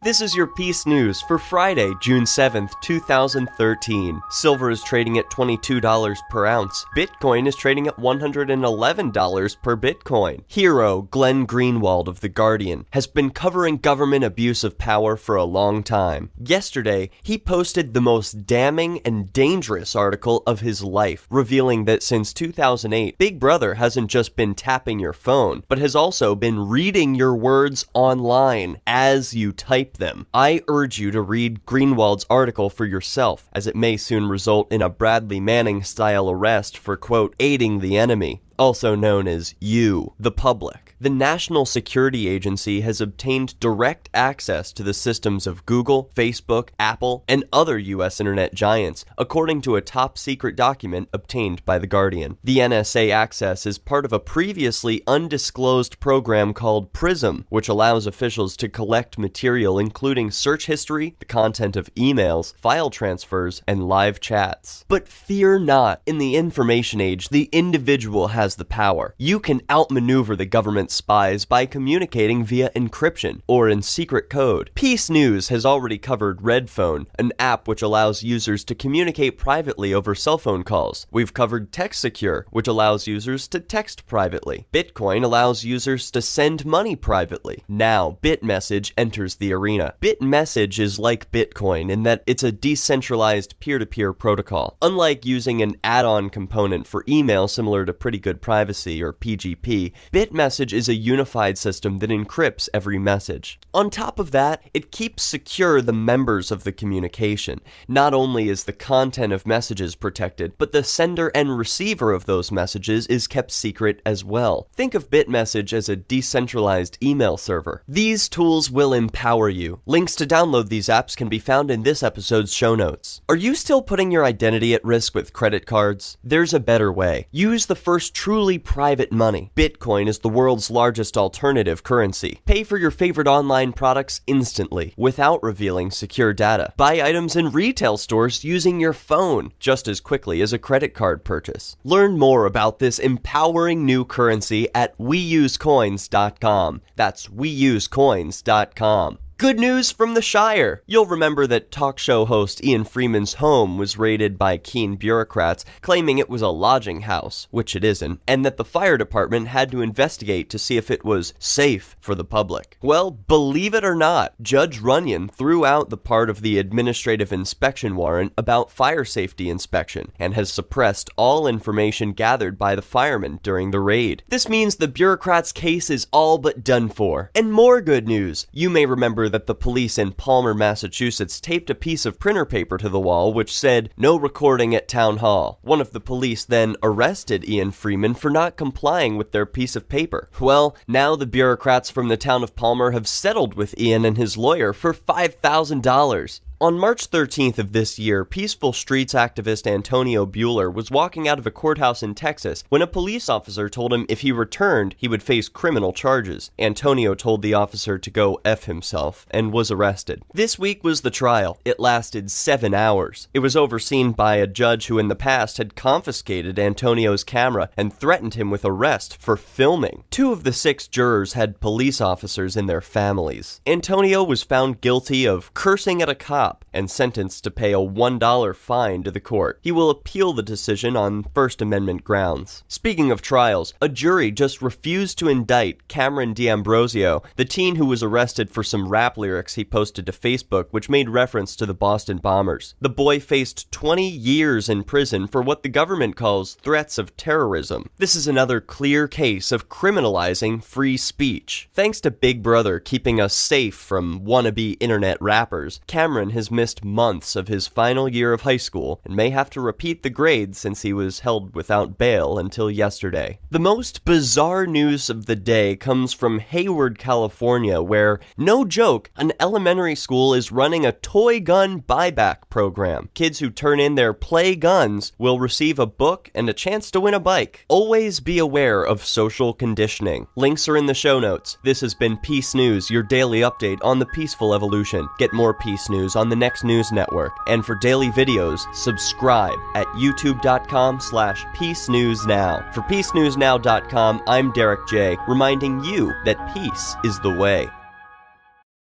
This is your Peace News for Friday, June 7th, 2013. Silver is trading at $22 per ounce. Bitcoin is trading at $111 per Bitcoin. Hero Glenn Greenwald of The Guardian has been covering government abuse of power for a long time. Yesterday, he posted the most damning and dangerous article of his life, revealing that since 2008, Big Brother hasn't just been tapping your phone, but has also been reading your words online as you type them. I urge you to read Greenwald's article for yourself, as it may soon result in a Bradley Manning-style arrest for, quote, aiding the enemy, also known as you, the public. The National Security Agency has obtained direct access to the systems of Google, Facebook, Apple, and other U.S. internet giants, according to a top-secret document obtained by The Guardian. The NSA access is part of a previously undisclosed program called PRISM, which allows officials to collect material including search history, the content of emails, file transfers, and live chats. But fear not, in the information age, the individual has the power. You can outmaneuver the government spies by communicating via encryption or in secret code. Peace News has already covered Redphone, an app which allows users to communicate privately over cell phone calls. We've covered TextSecure, which allows users to text privately. Bitcoin allows users to send money privately. Now, Bitmessage enters the arena. Bitmessage is like Bitcoin in that it's a decentralized peer-to-peer protocol. Unlike using an add-on component for email similar to Pretty Good Privacy or PGP, Bitmessage is a unified system that encrypts every message. On top of that, it keeps secure the members of the communication. Not only is the content of messages protected, but the sender and receiver of those messages is kept secret as well. Think of Bitmessage as a decentralized email server. These tools will empower you. Links to download these apps can be found in this episode's show notes. Are you still putting your identity at risk with credit cards? There's a better way. Use the first truly private money. Bitcoin is the world's largest alternative currency. Pay for your favorite online products instantly, without revealing secure data. Buy items in retail stores using your phone, just as quickly as a credit card purchase. Learn more about this empowering new currency at weusecoins.com. That's weusecoins.com. Good news from the Shire! You'll remember that talk show host Ian Freeman's home was raided by keen bureaucrats, claiming it was a lodging house, which it isn't, and that the fire department had to investigate to see if it was safe for the public. Well, believe it or not, Judge Runyon threw out the part of the administrative inspection warrant about fire safety inspection, and has suppressed all information gathered by the firemen during the raid. This means the bureaucrat's case is all but done for. And more good news! You may remember that the police in Palmer, Massachusetts taped a piece of printer paper to the wall which said, "No recording at town hall." One of the police then arrested Ian Freeman for not complying with their piece of paper. Well, now the bureaucrats from the town of Palmer have settled with Ian and his lawyer for $5,000. On March 13th of this year, peaceful streets activist Antonio Beuhler was walking out of a courthouse in Texas when a police officer told him if he returned, he would face criminal charges. Antonio told the officer to go F himself and was arrested. This week was the trial. It lasted 7 hours. It was overseen by a judge who in the past had confiscated Antonio's camera and threatened him with arrest for filming. 2 of the 6 jurors had police officers in their families. Antonio was found guilty of cursing at a cop and sentenced to pay a $1 fine to the court. He will appeal the decision on First Amendment grounds. Speaking of trials, a jury just refused to indict Cameron D'Ambrosio, the teen who was arrested for some rap lyrics he posted to Facebook which made reference to the Boston bombers. The boy faced 20 years in prison for what the government calls threats of terrorism. This is another clear case of criminalizing free speech. Thanks to Big Brother keeping us safe from wannabe internet rappers, Cameron has missed months of his final year of high school and may have to repeat the grade since he was held without bail until yesterday. The most bizarre news of the day comes from Hayward, California, where, no joke, an elementary school is running a toy gun buyback program. Kids who turn in their play guns will receive a book and a chance to win a bike. Always be aware of social conditioning. Links are in the show notes. This has been Peace News, your daily update on the peaceful evolution. Get more Peace News on the next news network, and for daily videos, subscribe at youtube.com/peacenewsnow. For peacenewsnow.com, I'm Derek J, reminding you that peace is the way.